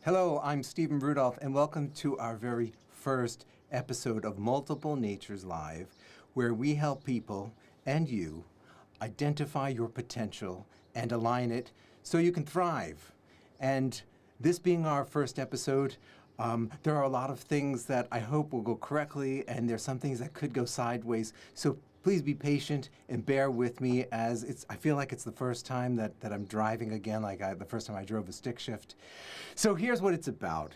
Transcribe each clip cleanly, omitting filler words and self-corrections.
Hello, I'm Stephen Rudolph, and welcome to our very first episode of Multiple Natures Live, where we help people and you identify your potential and align it so you can thrive. And this being our first episode, there are a lot of things that I hope will go correctly, and there's some things that could go sideways. So please be patient and bear with me as I feel like it's the first time that I'm driving again, the first time I drove a stick shift. So here's what it's about.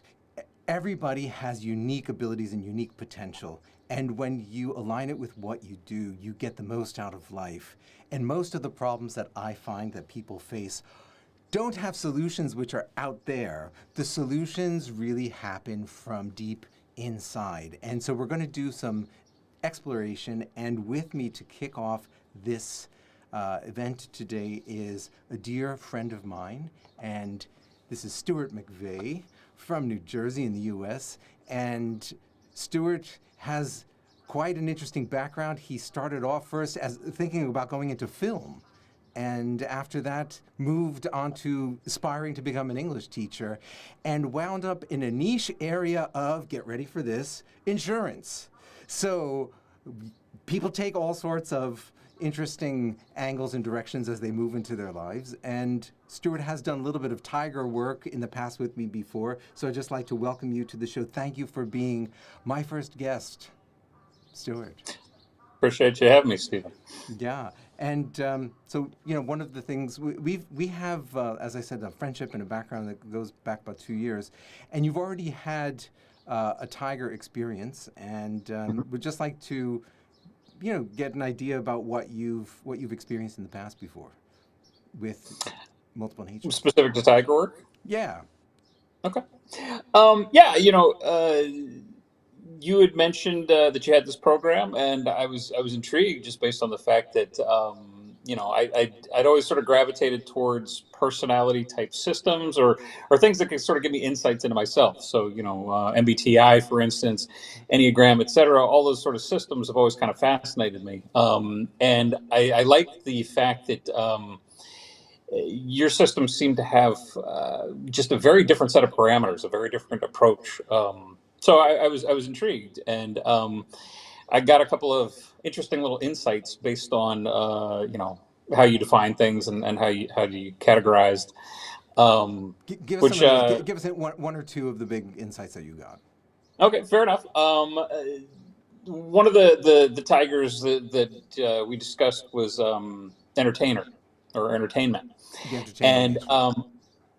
Everybody has unique abilities and unique potential. And when you align it with what you do, you get the most out of life. And most of the problems that I find that people face don't have solutions which are out there. The solutions really happen from deep inside. And so we're going to do some exploration, and with me to kick off this event today is a dear friend of mine, and this is Stuart McVeigh from New Jersey in the US. And Stuart has quite an interesting background. He started off first as thinking about going into film, and after that moved on to aspiring to become an English teacher, and wound up in a niche area of, get ready for this, insurance. So people take all sorts of interesting angles and directions as they move into their lives, and Stuart has done a little bit of tiger work in the past with me before, so I'd just like to welcome you to the show. Thank you for being my first guest, Stuart. Appreciate you having me, Stephen. Yeah, and so one of the things we have, as I said, a friendship and a background that goes back about 2 years, and you've already had a tiger experience, and would just like to, get an idea about what you've experienced in the past before with multiple natures. Specific to tiger work? Yeah. Okay. Yeah, you had mentioned that you had this program, and I was intrigued just based on the fact that I'd always sort of gravitated towards personality type systems or things that could sort of give me insights into myself. So MBTI, for instance, Enneagram, etc. All those sort of systems have always kind of fascinated me, and I like the fact that. Your systems seem to have just a very different set of parameters, a very different approach. So I was intrigued, and I got a couple of interesting little insights based on how you define things and how you categorized. Give us some Which of those. Give us one or two of the big insights that you got. Okay, fair enough. One of the tigers that we discussed was entertainer or entertainment. The entertaining And nature.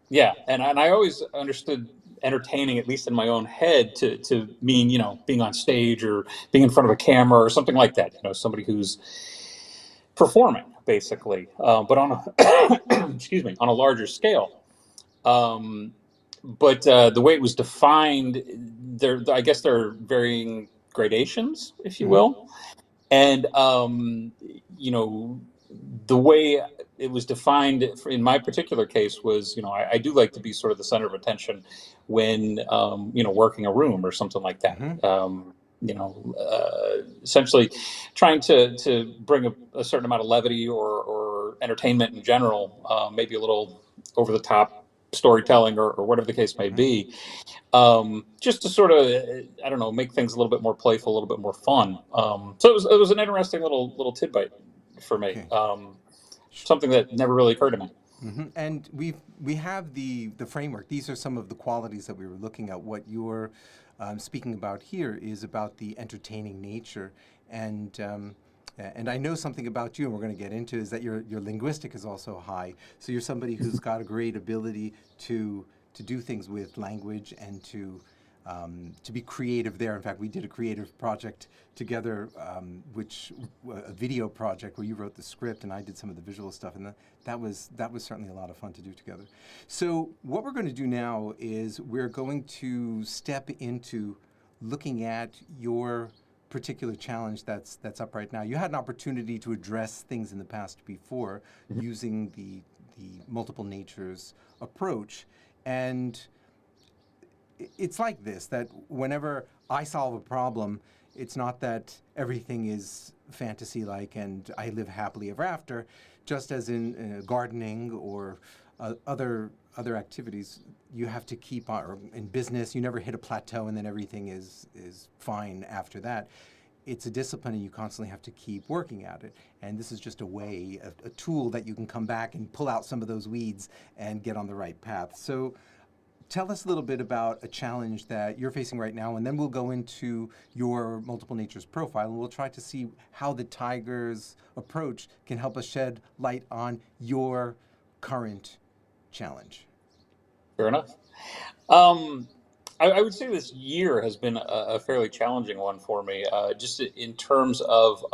yeah, and I always understood entertaining, at least in my own head, to mean being on stage or being in front of a camera or something like that. Somebody who's performing basically, but on a excuse me, on a larger scale. Um, but the way it was defined, I guess there are varying gradations, if you Mm-hmm. will, and you know the way it was defined in my particular case was, I do like to be sort of the center of attention when, working a room or something like that. Mm-hmm. Essentially trying to bring a certain amount of levity or entertainment in general, maybe a little over the top storytelling or whatever the case may Mm-hmm. be, just to sort of, I don't know, make things a little bit more playful, a little bit more fun. So it was an interesting little tidbit for me. Okay. Something that never really occurred to me. Mm-hmm. And we have the framework. These are some of the qualities that we were looking at. What you're speaking about here is about the entertaining nature, and I know something about you, and we're going to get into is that your linguistic is also high. So you're somebody who's got a great ability to do things with language and to be creative there. In fact, we did a creative project together, a video project where you wrote the script and I did some of the visual stuff, and that was certainly a lot of fun to do together. So what we're going to do now is we're going to step into looking at your particular challenge that's up right now. You had an opportunity to address things in the past before using the multiple natures approach, and it's like this, that whenever I solve a problem, it's not that everything is fantasy-like and I live happily ever after, just as in gardening or other activities, you have to keep on. Or in business, you never hit a plateau and then everything is fine after that. It's a discipline, and you constantly have to keep working at it. And this is just a way, a tool that you can come back and pull out some of those weeds and get on the right path. So tell us a little bit about a challenge that you're facing right now, and then we'll go into your multiple natures profile, and we'll try to see how the Tiger's approach can help us shed light on your current challenge. Fair enough. Um, I would say this year has been a fairly challenging one for me, just in terms of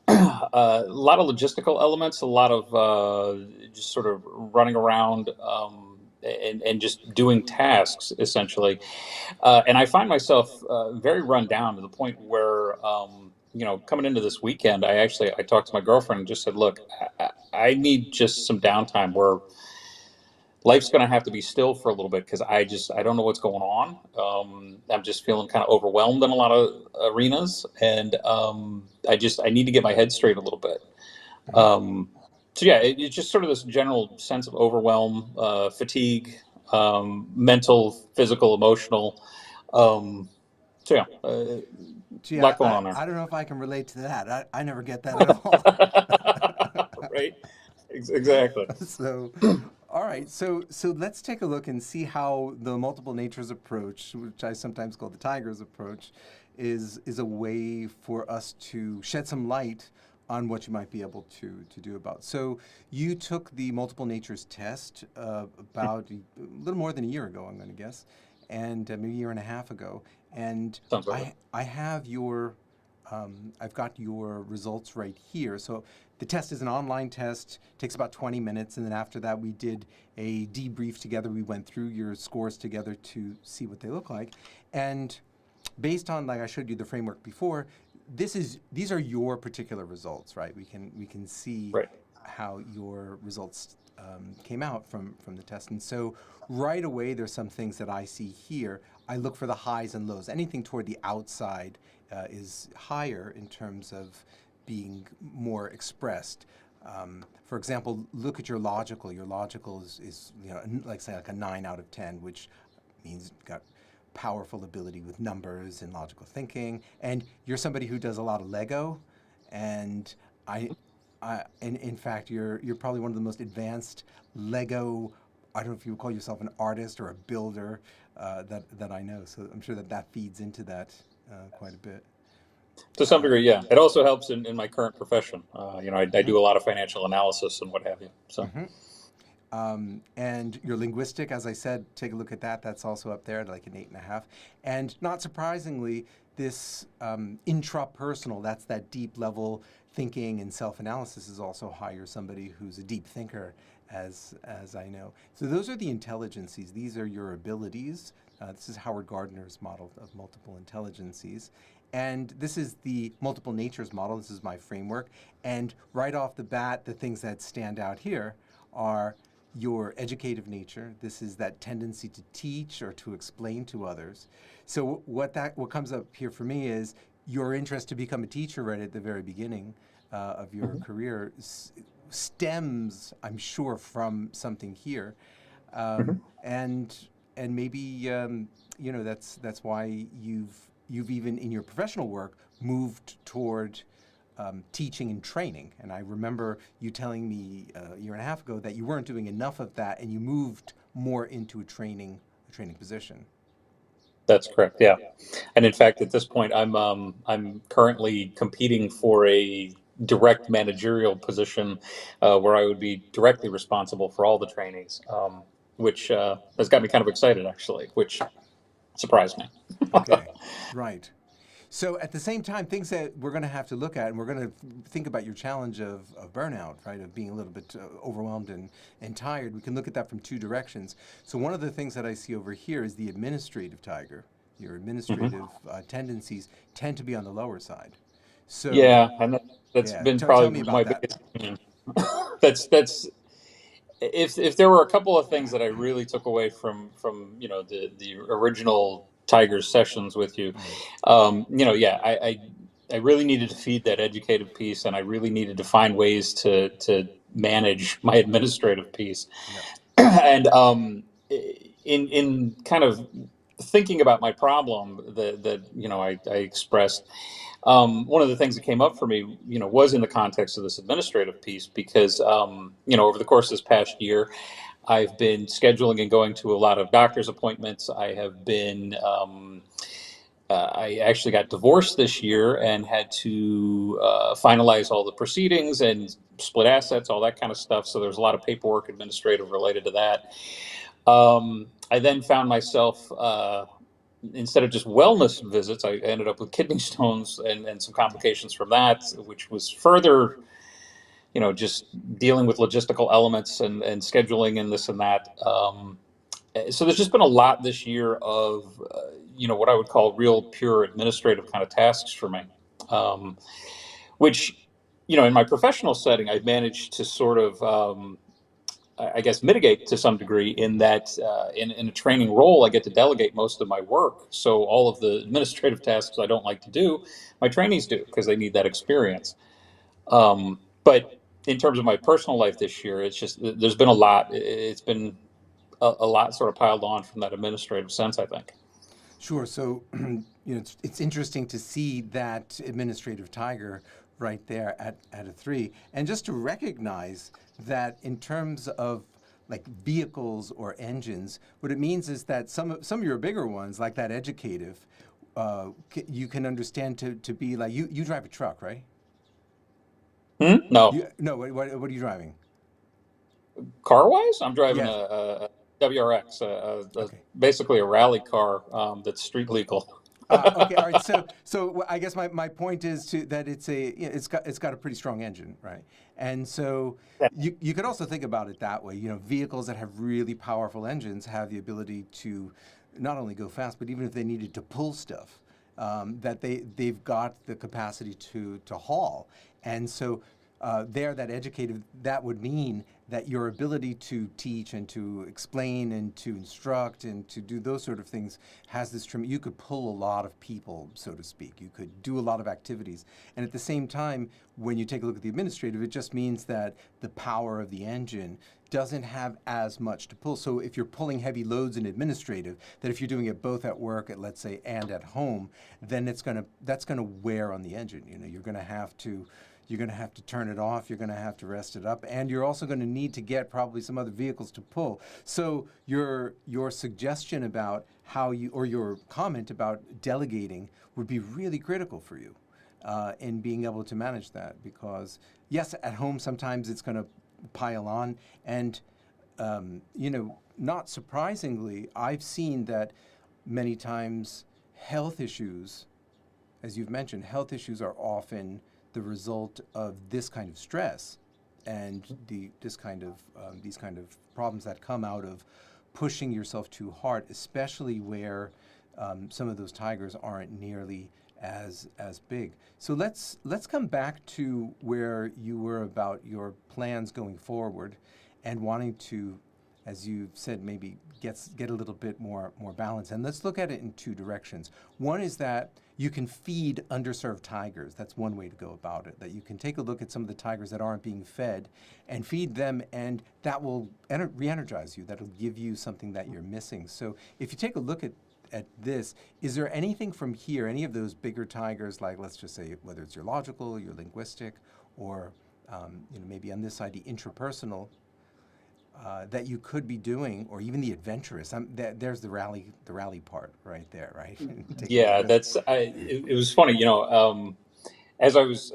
a lot of logistical elements, a lot of just sort of running around and just doing tasks essentially. And I find myself very run down to the point where, coming into this weekend, I talked to my girlfriend and just said, "Look, I need just some downtime where life's going to have to be still for a little bit because I don't know what's going on. I'm just feeling kind of overwhelmed in a lot of arenas, and I need to get my head straight a little bit." Mm-hmm. Um, so yeah, it's just sort of this general sense of overwhelm, fatigue, mental, physical, emotional. Um, so yeah, a Gee, lot going on there. I don't know if I can relate to that. I never get that at all. Right? Exactly. So, all right. So let's take a look and see how the multiple natures approach, which I sometimes call the Tiger's approach, is a way for us to shed some light on what you might be able to do about. So you took the multiple natures test about a little more than a year ago, I'm going to guess, and maybe a year and a half ago. And Sounds like it. I have your I've got your results right here. So the test is an online test, takes about 20 minutes, and then after that we did a debrief together. We went through your scores together to see what they look like. And based on, like I showed you the framework before, these are your particular results, right? We can see Right. how your results came out from the test. And so right away, there's some things that I see here. I look for the highs and lows. Anything toward the outside is higher in terms of being more expressed. For example, look at your logical. Your logical is like say like a 9 out of 10, which means you've got powerful ability with numbers and logical thinking. And you're somebody who does a lot of Lego, and and in fact, you're probably one of the most advanced Lego. I don't know if you would call yourself an artist or a builder that I know. So I'm sure that feeds into that quite a bit. To some degree, yeah. It also helps in my current profession. I do a lot of financial analysis and what have you. So Mm-hmm. And your linguistic, as I said, take a look at that. That's also up there at like an 8.5. And not surprisingly, this intrapersonal, that's that deep level thinking and self-analysis is also higher. Somebody who's a deep thinker, as I know. So those are the intelligencies. These are your abilities. This is Howard Gardner's model of multiple intelligencies. And this is the multiple natures model. This is my framework. And right off the bat, the things that stand out here are your educative nature. This is that tendency to teach or to explain to others. So what comes up here for me is your interest to become a teacher right at the very beginning of your career stems, I'm sure, from something here, Mhm. and maybe that's why you've even in your professional work moved toward teaching and training. And I remember you telling me a year and a half ago that you weren't doing enough of that, and you moved more into a training position. That's correct. Yeah, and in fact, at this point, I'm currently competing for a direct managerial position where I would be directly responsible for all the trainees, which has got me kind of excited actually, which surprised me. Okay, right. So at the same time, things that we're going to have to look at, and we're going to think about your challenge of burnout, right, of being a little bit overwhelmed and tired. We can look at that from two directions. So one of the things that I see over here is the administrative tiger. Your Mhm. administrative tendencies tend to be on the lower side. So Yeah, and that's yeah, been tell probably me my about that. biggest. That's if there were a couple of things that I really took away from the original Tigers sessions with you, Mm. yeah, I really needed to feed that educative piece, and I really needed to find ways to manage my administrative piece. Yep. And in kind of thinking about my problem that I expressed, one of the things that came up for me, was in the context of this administrative piece, because over the course of this past year, I've been scheduling and going to a lot of doctor's appointments. I actually got divorced this year and had to finalize all the proceedings and split assets, all that kind of stuff. So there's a lot of paperwork, administrative related to that. I then found myself, instead of just wellness visits, I ended up with kidney stones and some complications from that, which was further, just dealing with logistical elements and scheduling and this and that. So there's just been a lot this year of, what I would call real pure administrative kind of tasks for me, which, in my professional setting, I've managed to sort of, I guess, mitigate to some degree, in that in a training role, I get to delegate most of my work. So all of the administrative tasks I don't like to do, my trainees do, because they need that experience. But in terms of my personal life this year, it's just, there's been a lot. It's been a lot sort of piled on from that administrative sense, I think. Sure. So, it's interesting to see that administrative tiger right there at a 3. And just to recognize that in terms of like vehicles or engines, what it means is that some of your bigger ones, like that educative, you can understand to be like, you drive a truck, right? No, No, what are you driving? car wise, I'm driving Yes. a WRX, Okay. basically a rally car, that's street legal. Okay, all right. So I guess my point is that it's got a pretty strong engine, right? And so you could also think about it that way. Vehicles that have really powerful engines have the ability to not only go fast, but even if they needed to pull stuff, that they've got the capacity to haul. And so that educated, that would mean that your ability to teach and to explain and to instruct and to do those sort of things has this trim. You could pull a lot of people, so to speak. You could do a lot of activities. And at the same time, when you take a look at the administrative, it just means that the power of the engine doesn't have as much to pull. So if you're pulling heavy loads in administrative, that if you're doing it both at work, let's say, and at home, then that's gonna wear on the engine. You're going to have to turn it off. You're going to have to rest it up, and you're also going to need to get probably some other vehicles to pull. So your suggestion about or your comment about delegating would be really critical for you in being able to manage that. Because yes, at home sometimes it's going to pile on, and not surprisingly, I've seen that many times health issues, as you've mentioned, health issues are often the result of this kind of stress and these kind of problems that come out of pushing yourself too hard, especially where some of those tigers aren't nearly as big. So let's come back to where you were about your plans going forward and wanting to, as you said, maybe get a little bit more balance. And let's look at it in 2 directions. One is that you can feed underserved tigers. That's one way to go about it. That you can take a look at some of the tigers that aren't being fed and feed them, and that will re-energize you. That'll give you something that you're missing. So if you take a look at this, is there anything from here, any of those bigger tigers, like let's just say whether it's your logical, your linguistic, or maybe on this side the intrapersonal, that you could be doing, or even the adventurous? There's the rally part right there, right? Taking the Yeah, risk. it was funny, as I was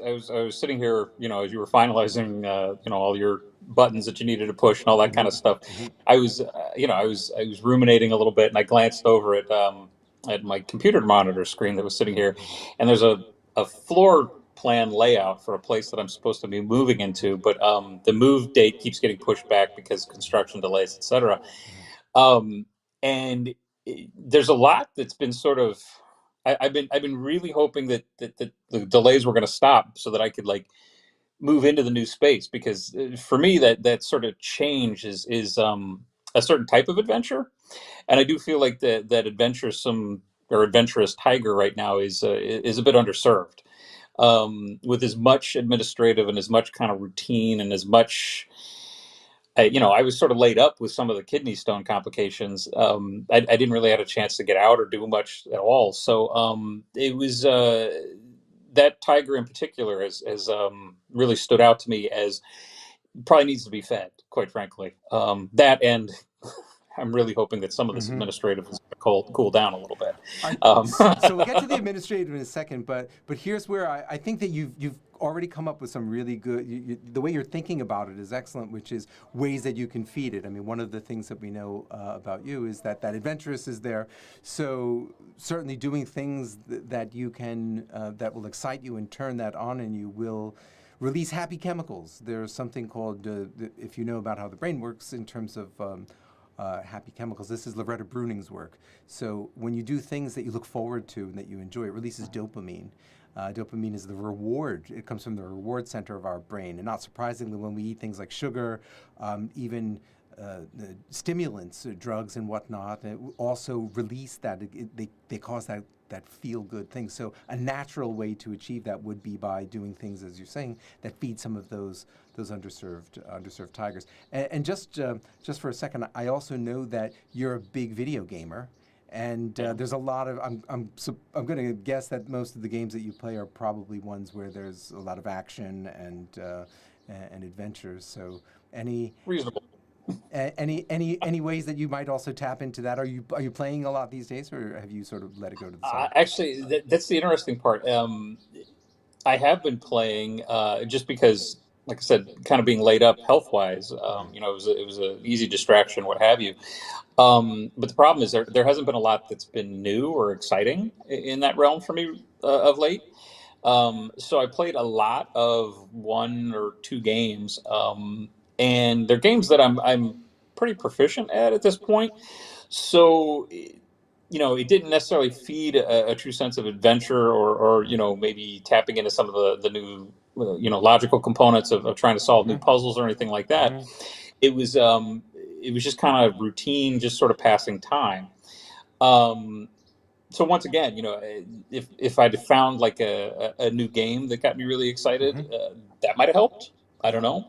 sitting here, as you were finalizing, all your buttons that you needed to push and all that kind Hmm. of stuff. Hmm. I was ruminating a little bit, and I glanced over at my computer monitor screen that was sitting here, and there's a floor plan layout for a place that I'm supposed to be moving into, but the move date keeps getting pushed back because construction delays, etc. Um, and there's a lot that's been sort of. I've been really hoping that the delays were going to stop so that I could like move into the new space, because for me that sort of change is a certain type of adventure, and I do feel like that adventuresome or adventurous tiger right now is a bit underserved. with as much administrative and as much kind of routine and as much. I was sort of laid up with some of the kidney stone complications. I didn't really have a chance to get out or do much at all. So it was that tiger in particular has really stood out to me as probably needs to be fed, quite frankly. That and I'm really hoping that some of this Hmm. administrative is going to cool down a little bit. I, Um, so we'll get to the administrative in a second, but here's where I think that you've already come up with some really good. The way you're thinking about it is excellent, which is ways that you can feed it. I mean, one of the things that we know about you is that adventurous is there. So certainly doing things that you can that will excite you and turn that on in you will release happy chemicals. There's something called, if you know about how the brain works in terms of happy chemicals. This is Loretta Bruning's work. So when you do things that you look forward to and that you enjoy, it releases dopamine. Dopamine is the reward. It comes from the reward center of our brain. And not surprisingly, when we eat things like sugar, even the stimulants, drugs and whatnot, also release that. They cause that feel-good thing. So a natural way to achieve that would be by doing things, as you're saying, that feed some of those underserved tigers. And just for a second, I also know that you're a big video gamer, and there's a lot of I'm going to guess that most of the games that you play are probably ones where there's a lot of action and adventures. So any reasonable. any ways that you might also tap into that? Are you playing a lot these days, or have you sort of let it go to the side? Actually, that's the interesting part. I have been playing just because, like I said, kind of being laid up health wise. Right. It was an easy distraction, what have you. But the problem is there hasn't been a lot that's been new or exciting in that realm for me of late. So I played a lot of one or two games, and they're games that I'm pretty proficient at this point. So it didn't necessarily feed a true sense of adventure or maybe tapping into some of the new logical components of trying to solve new Mm-hmm. puzzles or anything like that. Mm-hmm. It was just kind of routine, just sort of passing time. um, so once again, if I'd found like a new game that got me really excited, Mm-hmm. that might have helped. I don't know.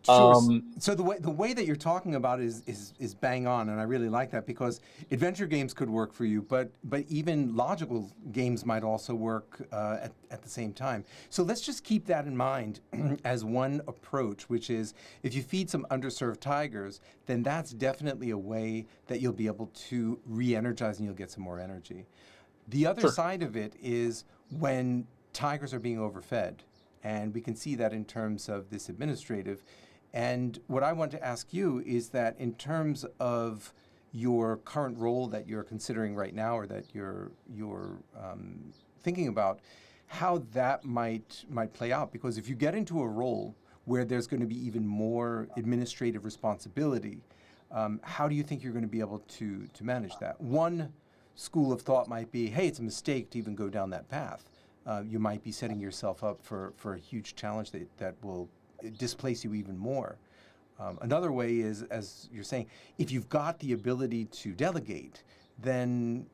Sure. um, So the way that you're talking about is bang on, and I really like that because adventure games could work for you, but even logical games might also work at the same time. So let's just keep that in mind as one approach, which is if you feed some underserved tigers, then that's definitely a way that you'll be able to re-energize and you'll get some more energy. The other sure. side of it is when tigers are being overfed. And we can see that in terms of this administrative. And what I want to ask you is that in terms of your current role that you're considering right now, or that you're thinking about, how that might play out. Because if you get into a role where there's going to be even more administrative responsibility, how do you think you're going to be able to manage that? One school of thought might be, hey, it's a mistake to even go down that path. You might be setting yourself up for a huge challenge that will displace you even more. Another way is, as you're saying, if you've got the ability to delegate, then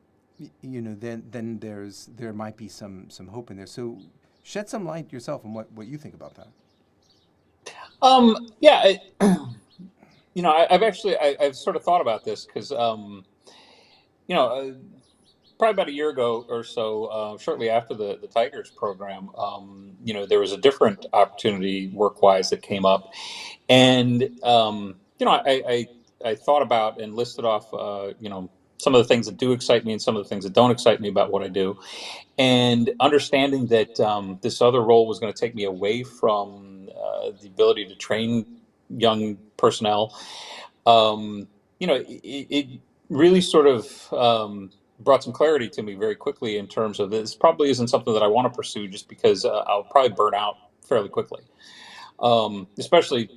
then there might be some hope in there. So shed some light yourself on what you think about that. Yeah. I've sort of thought about this because you know uh, probably about a year ago or so, shortly after the Tigers program, there was a different opportunity work wise that came up. And I thought about and listed off some of the things that do excite me and some of the things that don't excite me about what I do, and understanding that this other role was going to take me away from the ability to train young personnel. It really sort of brought some clarity to me very quickly in terms of this probably isn't something that I want to pursue, just because I'll probably burn out fairly quickly. Especially,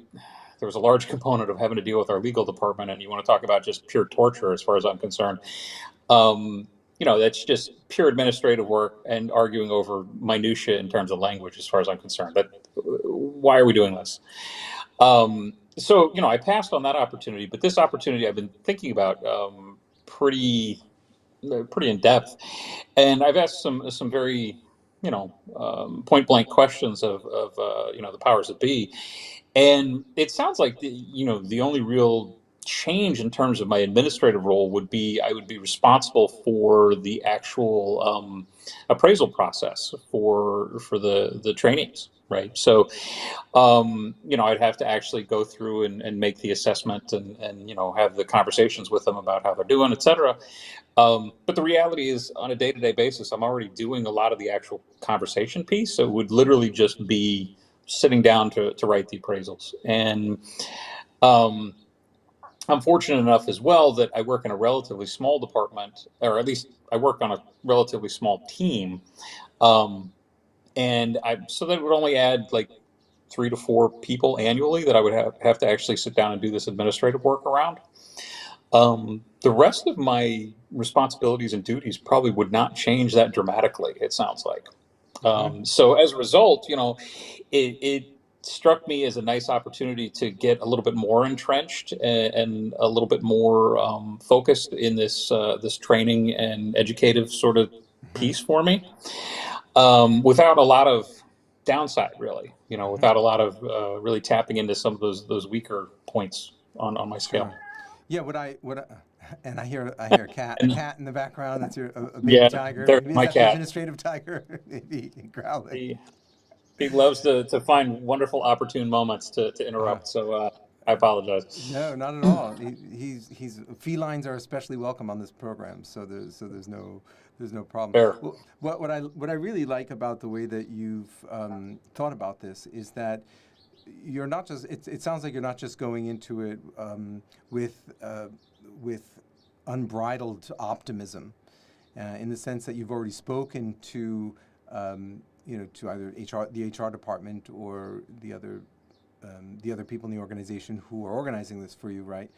there was a large component of having to deal with our legal department, and you want to talk about just pure torture, as far as I'm concerned. Um, that's just pure administrative work and arguing over minutia in terms of language, as far as I'm concerned. That Why are we doing this? So I passed on that opportunity, but this opportunity I've been thinking about pretty pretty in depth, and I've asked some very point blank questions of the powers that be. And it sounds like the only real change in terms of my administrative role would be I would be responsible for the actual appraisal process for the trainees, right? So I'd have to actually go through and make the assessment and have the conversations with them about how they're doing, et cetera. But the reality is, on a day-to-day basis, I'm already doing a lot of the actual conversation piece. So it would literally just be sitting down to write the appraisals. And um, I'm fortunate enough as well that I work in a relatively small department, or at least I work on a relatively small team. Um, and so that would only add like 3 to 4 people annually that I would have to actually sit down and do this administrative work around. The rest of my responsibilities and duties probably would not change that dramatically, it sounds like. Hmm. So as a result, it struck me as a nice opportunity to get a little bit more entrenched and a little bit more focused in this training and educative sort of Hmm. piece for me, without a lot of downside, really. Hmm. Without a lot of really tapping into some of those weaker points on my scale. Sure. Yeah. And I hear a And cat in the background. That's a baby yeah, tiger. there's Maybe is my that the cat. administrative tiger? Maybe growling. He he loves to find wonderful opportune moments to Uh, interrupt. So I apologize. no, not at all. He's felines are especially welcome on this program. So there's no problem. Fair. Well, what I really like about the way that you've thought about this is that you're not just. It sounds like you're not just going into it with unbridled optimism, in the sense that you've already spoken to to either the HR department or the other people in the organization who are organizing this for you, right?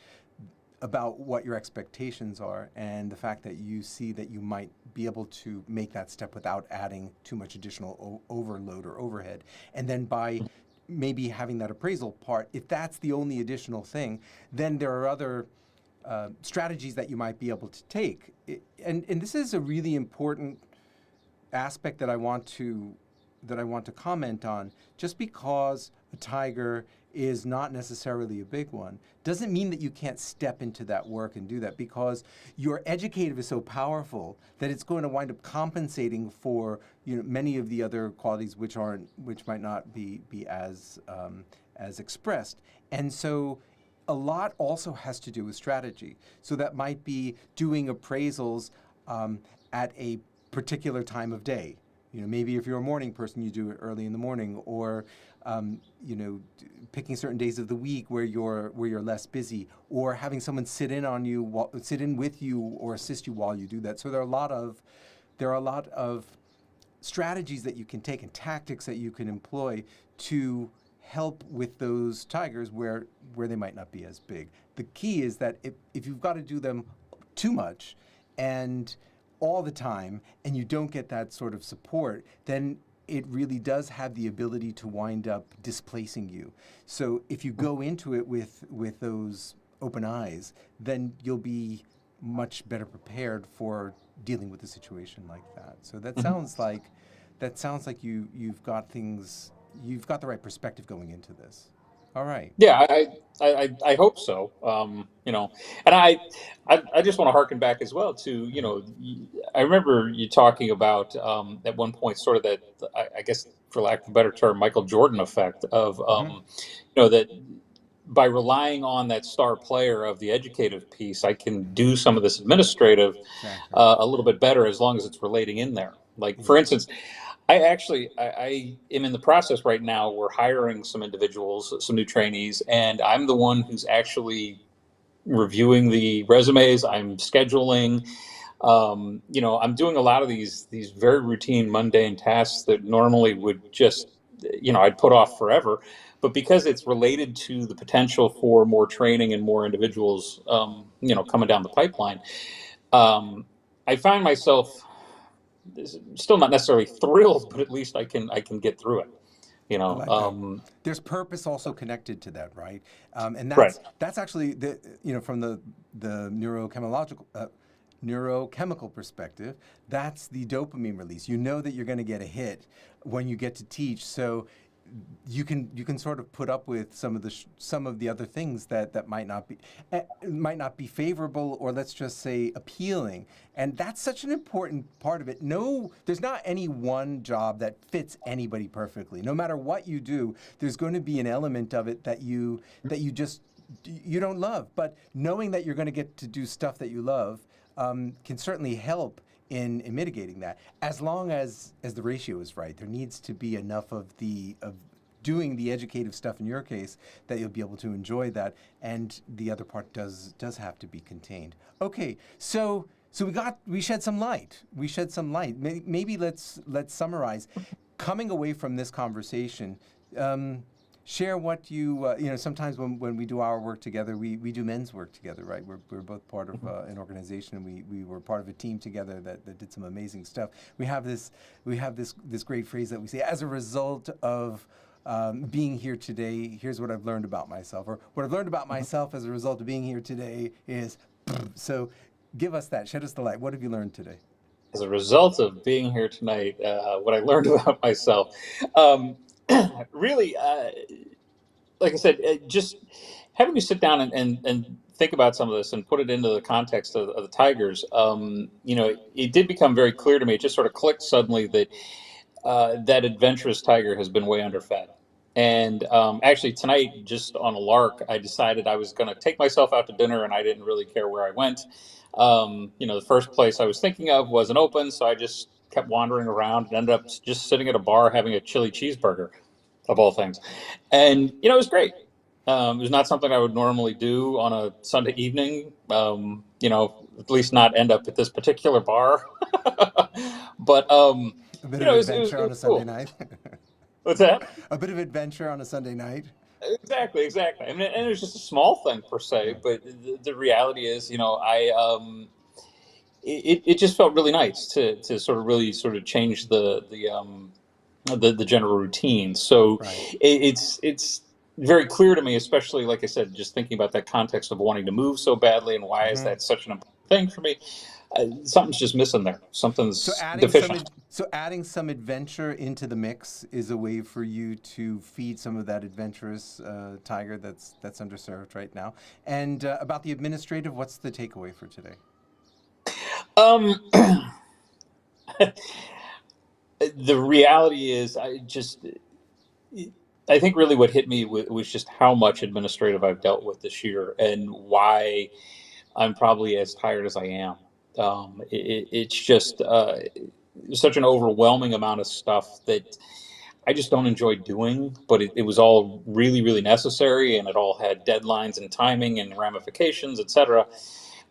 About what your expectations are and the fact that you see that you might be able to make that step without adding too much additional overload or overhead. And then by maybe having that appraisal part, if that's the only additional thing, then there are other strategies that you might be able to take. And this is a really important aspect that I want to comment on. Just because a tiger is not necessarily a big one doesn't mean that you can't step into that work and do that, because your educative is so powerful that it's going to wind up compensating for many of the other qualities which might not be as expressed. And so a lot also has to do with strategy. So that might be doing appraisals at a particular time of day. Maybe if you're a morning person, you do it early in the morning, or picking certain days of the week where you're less busy, or having someone sit in with you, or assist you while you do that. So there are a lot of strategies that you can take and tactics that you can employ to help with those tigers where they might not be as big. The key is that if you've got to do them too much and all the time and you don't get that sort of support, then it really does have the ability to wind up displacing you. So if you go into it with those open eyes, then you'll be much better prepared for dealing with a situation like that. So that sounds like you've got the right perspective going into this. All right. Yeah, I hope so. And I just want to harken back as well to, I remember you talking about at one point sort of that, I guess for lack of a better term, Michael Jordan effect of, Mm-hmm. that by relying on that star player of the educative piece, I can do some of this administrative Exactly. a little bit better as long as it's relating in there. Like, for Yeah. instance, I am in the process right now. We're hiring some individuals, some new trainees, and I'm the one who's actually reviewing the resumes. I'm scheduling. I'm doing a lot of these very routine, mundane tasks that normally would just, I'd put off forever. But because it's related to the potential for more training and more individuals, coming down the pipeline, um, I find myself still not necessarily thrilled, but at least I can get through it. You I know, like that. There's purpose also connected to that, right? And right? that's actually from the neurochemical neurochemical perspective, that's the dopamine release. You know that you're going to get a hit when you get to teach, so you can sort of put up with some of the other things that might not be favorable, or let's just say appealing, and that's such an important part of it. No, there's not any one job that fits anybody perfectly. No matter what you do, there's going to be an element of it that you just you don't love, but knowing that you're going to get to do stuff that you love can certainly help in mitigating that, as long as the ratio is right. There needs to be enough of doing the educative stuff in your case that you'll be able to enjoy that, and the other part does have to be contained. Okay, so we shed some light. Maybe let's summarize. Coming away from this conversation, share what sometimes when we do our work together, we do men's work together, right? We're both part of an organization, and we were part of a team together that did some amazing stuff. We have this great phrase that we say, as a result of being here today, here's what I've learned about myself, or what I've learned about myself as a result of being here today is, so give us that, shed us the light. What have you learned today? As a result of being here tonight, what I learned about myself, really, like I said, just having me sit down and think about some of this and put it into the context of the Tigers, it did become very clear to me. It just sort of clicked suddenly that that adventurous tiger has been way underfed. And actually, tonight, just on a lark, I decided I was going to take myself out to dinner, and I didn't really care where I went. The first place I was thinking of wasn't open, so I just kept wandering around and ended up just sitting at a bar having a chili cheeseburger, of all things. And, it was great. It was not something I would normally do on a Sunday evening, at least not end up at this particular bar. But, a bit of adventure on a Sunday cool. night. What's that? A bit of adventure on a Sunday night. Exactly. I mean, and it was just a small thing per se, but the reality is, it just felt really nice to sort of really sort of change the general routine. So Right. it's very clear to me, especially like I said, just thinking about that context of wanting to move so badly and why is that such an important thing for me. Something's just missing there. Something's deficient. Adding some adventure into the mix is a way for you to feed some of that adventurous tiger that's underserved right now. And about the administrative, what's the takeaway for today? The reality is, I think really what hit me was just how much administrative I've dealt with this year and why I'm probably as tired as I am. It's just such an overwhelming amount of stuff that I just don't enjoy doing, but it was all really, really necessary, and it all had deadlines and timing and ramifications, etc.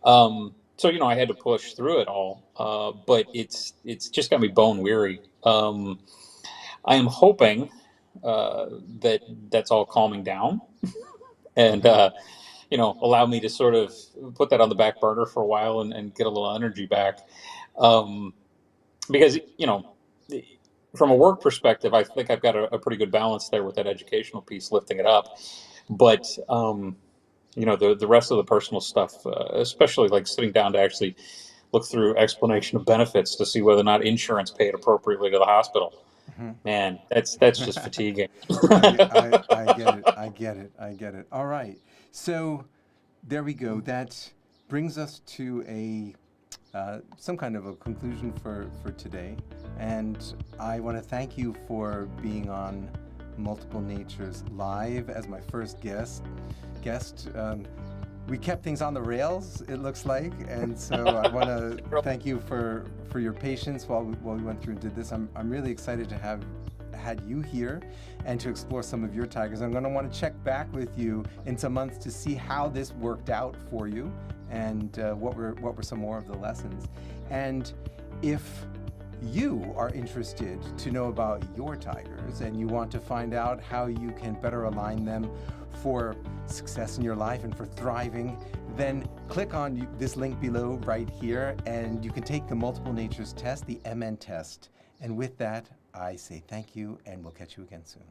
So I had to push through it all, but it's just got me bone weary. I am hoping that that's all calming down, and allow me to sort of put that on the back burner for a while and get a little energy back. Because, from a work perspective, I think I've got a pretty good balance there with that educational piece, lifting it up. But, the rest of the personal stuff, especially like sitting down to actually look through explanation of benefits to see whether or not insurance paid appropriately to the hospital. Man, that's just fatiguing. I get it. All right. So there we go. That brings us to some kind of a conclusion for today. And I want to thank you for being on Multiple Natures Live as my first guest. We kept things on the rails, it looks like, and so I want to thank you for your patience while we went through and did this. I'm really excited to have had you here and to explore some of your tigers. I'm going to want to check back with you in some months to see how this worked out for you and what were some more of the lessons. And if you are interested to know about your tigers and you want to find out how you can better align them for success in your life and for thriving, then click on this link below right here and you can take the Multiple Natures test, the MN test. And with that, I say thank you and we'll catch you again soon.